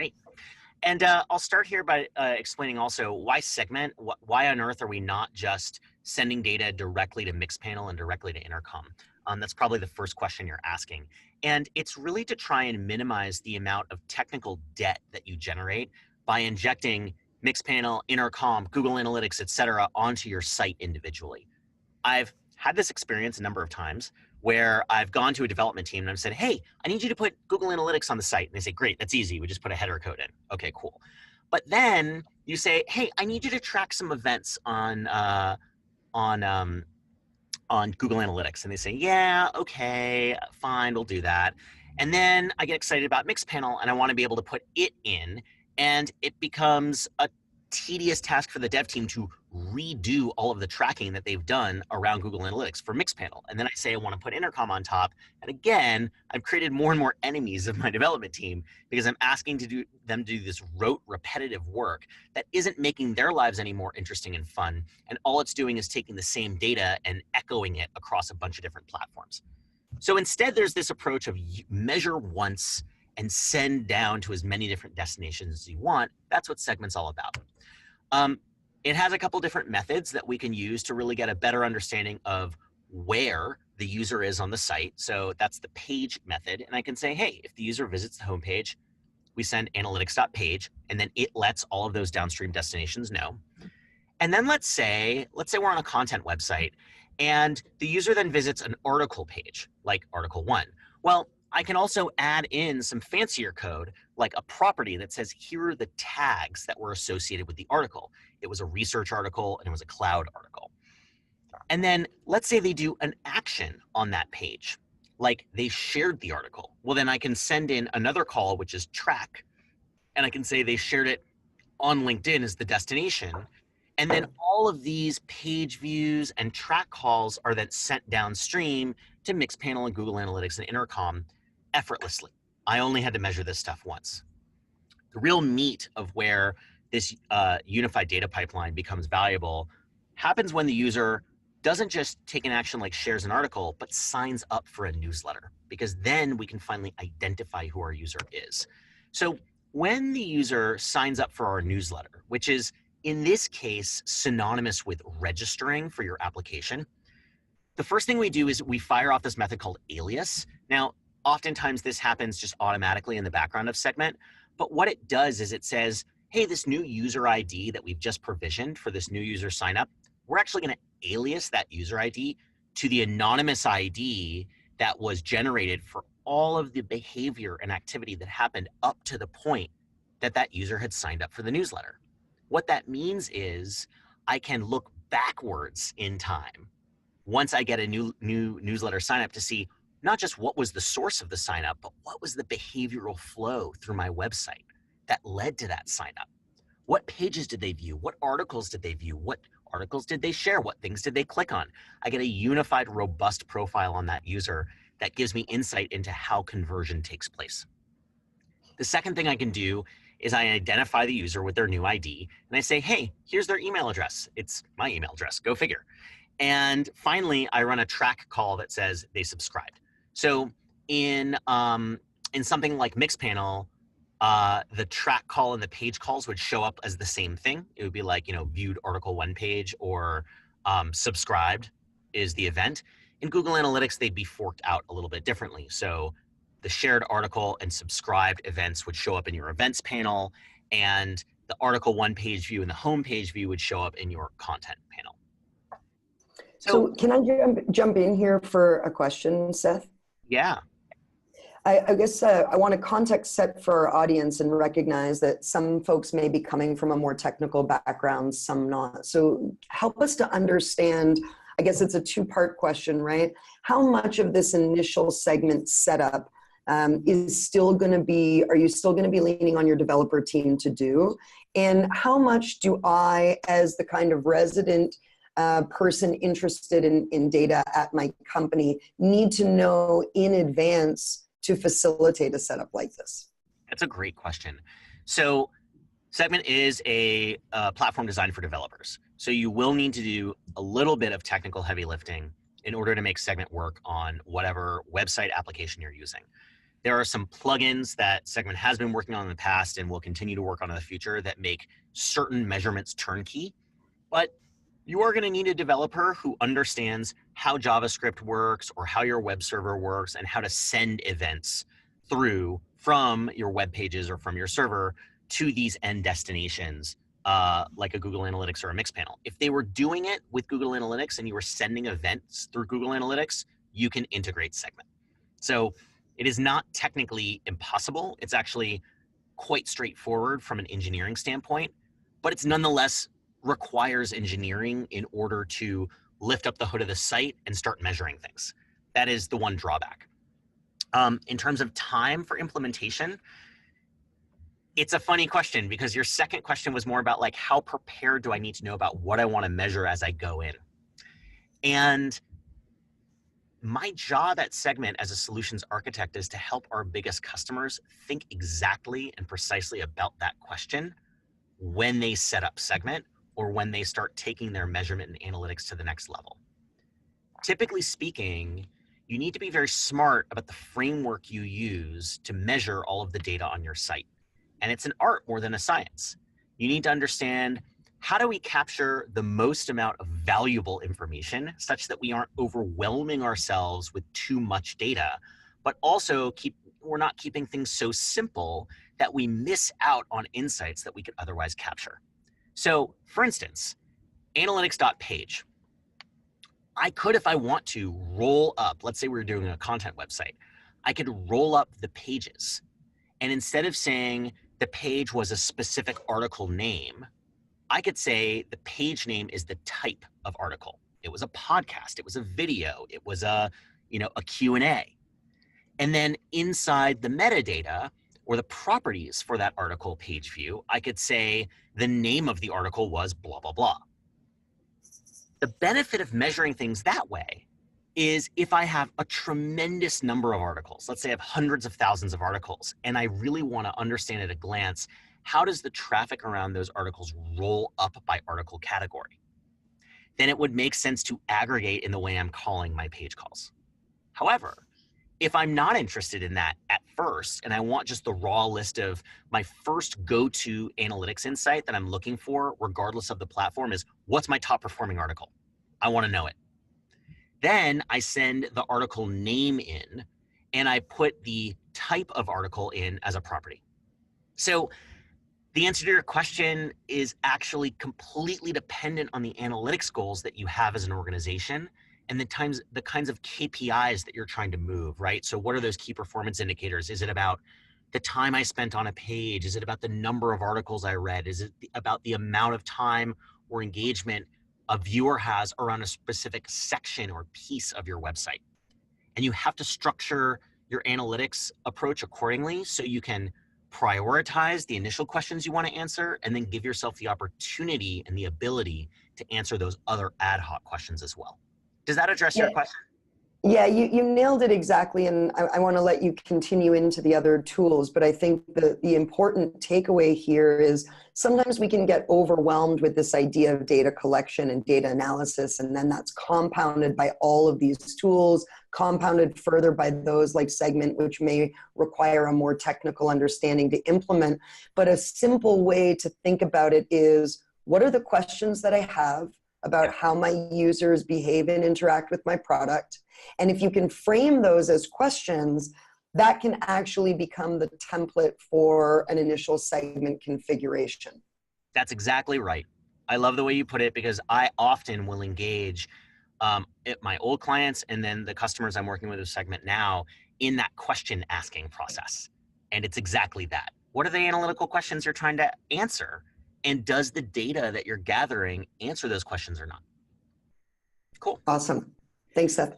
Great. And I'll start here by explaining also why segment. Why on earth are we not just sending data directly to Mixpanel and directly to Intercom? That's probably the first question you're asking. And it's really to try and minimize the amount of technical debt that you generate by injecting Mixpanel, Intercom, Google Analytics, et cetera, onto your site individually. I've had this experience a number of times where I've gone to a development team and I've said, hey, I need you to put Google Analytics on the site. And they say, great, that's easy. We just put a header code in. Okay, cool. But then you say, hey, I need you to track some events on Google Analytics. And they say, yeah, okay, fine, we'll do that. And then I get excited about Mixpanel and I want to be able to put it in, and it becomes a tedious task for the dev team to redo all of the tracking that they've done around Google Analytics for Mixpanel. And then I say I want to put Intercom on top. And again, I've created more and more enemies of my development team because I'm asking them to do this rote, repetitive work that isn't making their lives any more interesting and fun. And all it's doing is taking the same data and echoing it across a bunch of different platforms. So instead, there's this approach of measure once and send down to as many different destinations as you want. That's what Segment's all about. It has a couple different methods that we can use to really get a better understanding of where the user is on the site. So that's the page method. And I can say, hey, if the user visits the homepage, we send analytics.page, and then it lets all of those downstream destinations know. And then let's say we're on a content website and the user then visits an article page, like article 1. Well, I can also add in some fancier code, like a property that says, here are the tags that were associated with the article. It was a research article and it was a cloud article. And then let's say they do an action on that page, like they shared the article. Well, then I can send in another call, which is track. And I can say they shared it on LinkedIn as the destination. And then all of these page views and track calls are then sent downstream to Mixpanel and Google Analytics and Intercom effortlessly. I only had to measure this stuff once. The real meat of where this unified data pipeline becomes valuable happens when the user doesn't just take an action like shares an article, but signs up for a newsletter, because then we can finally identify who our user is. So when the user signs up for our newsletter, which is in this case synonymous with registering for your application, the first thing we do is we fire off this method called alias. Now, oftentimes this happens just automatically in the background of Segment, but what it does is it says, hey, this new user ID that we've just provisioned for this new user sign up, we're actually going to alias that user ID to the anonymous ID that was generated for all of the behavior and activity that happened up to the point that that user had signed up for the newsletter. What that means is I can look backwards in time once I get a new newsletter sign up to see not just what was the source of the sign up, but what was the behavioral flow through my website that led to that sign up. What pages did they view? What articles did they view? What articles did they share? What things did they click on? I get a unified, robust profile on that user that gives me insight into how conversion takes place. The second thing I can do is I identify the user with their new ID, and I say, hey, here's their email address. It's my email address, go figure. And finally, I run a track call that says they subscribed. So in something like Mixpanel, the track call and the page calls would show up as the same thing. It would be like, viewed article 1 page, or subscribed is the event. In Google Analytics, they'd be forked out a little bit differently. So the shared article and subscribed events would show up in your events panel, and the article 1 page view and the home page view would show up in your content panel. So can I jump in here for a question, Seth? Yeah. I guess I want to context set for our audience and recognize that some folks may be coming from a more technical background, some not. So help us to understand, I guess it's a two-part question, right? How much of this initial segment setup is still going to be, are you still going to be leaning on your developer team to do? And how much do I, as the kind of resident person interested in data at my company, need to know in advance to facilitate a setup like this? That's a great question. So Segment is a platform designed for developers. So you will need to do a little bit of technical heavy lifting in order to make Segment work on whatever website application you're using. There are some plugins that Segment has been working on in the past and will continue to work on in the future that make certain measurements turnkey, but you are going to need a developer who understands how JavaScript works or how your web server works and how to send events through from your web pages or from your server to these end destinations, like a Google Analytics or a Mixpanel. If they were doing it with Google Analytics and you were sending events through Google Analytics, you can integrate Segment. So it is not technically impossible. It's actually quite straightforward from an engineering standpoint, but it's nonetheless requires engineering in order to lift up the hood of the site and start measuring things. That is the one drawback. In terms of time for implementation, it's a funny question because your second question was more about like, how prepared do I need to know about what I want to measure as I go in? And my job at Segment as a solutions architect is to help our biggest customers think exactly and precisely about that question when they set up Segment or when they start taking their measurement and analytics to the next level. Typically speaking, you need to be very smart about the framework you use to measure all of the data on your site. And it's an art more than a science. You need to understand, how do we capture the most amount of valuable information such that we aren't overwhelming ourselves with too much data, but also we're not keeping things so simple that we miss out on insights that we could otherwise capture. So for instance, analytics.page. I could, if I want to, roll up, let's say we're doing a content website, I could roll up the pages. And instead of saying the page was a specific article name, I could say the page name is the type of article. It was a podcast, it was a video, it was a Q&A. And then inside the metadata or the properties for that article page view, I could say the name of the article was blah, blah, blah. The benefit of measuring things that way is if I have a tremendous number of articles, let's say I have hundreds of thousands of articles, and I really want to understand at a glance, how does the traffic around those articles roll up by article category? Then it would make sense to aggregate in the way I'm calling my page calls. However, if I'm not interested in that at first, and I want just the raw list of my first go-to analytics insight that I'm looking for, regardless of the platform, is what's my top performing article? I want to know it. Then I send the article name in, and I put the type of article in as a property. So the answer to your question is actually completely dependent on the analytics goals that you have as an organization and the kinds of KPIs that you're trying to move, right? So what are those key performance indicators? Is it about the time I spent on a page? Is it about the number of articles I read? Is it about the amount of time or engagement a viewer has around a specific section or piece of your website? And you have to structure your analytics approach accordingly so you can prioritize the initial questions you want to answer and then give yourself the opportunity and the ability to answer those other ad hoc questions as well. Does that address your question? Yeah, you nailed it exactly, and I want to let you continue into the other tools, but I think the important takeaway here is sometimes we can get overwhelmed with this idea of data collection and data analysis, and then that's compounded by all of these tools, compounded further by those like Segment, which may require a more technical understanding to implement. But a simple way to think about it is, what are the questions that I have about how my users behave and interact with my product? And if you can frame those as questions, that can actually become the template for an initial segment configuration. That's exactly right. I love the way you put it because I often will engage my old clients and then the customers I'm working with Segment now in that question asking process. And it's exactly that. What are the analytical questions you're trying to answer? And does the data that you're gathering answer those questions or not? Cool. Awesome. Thanks, Seth.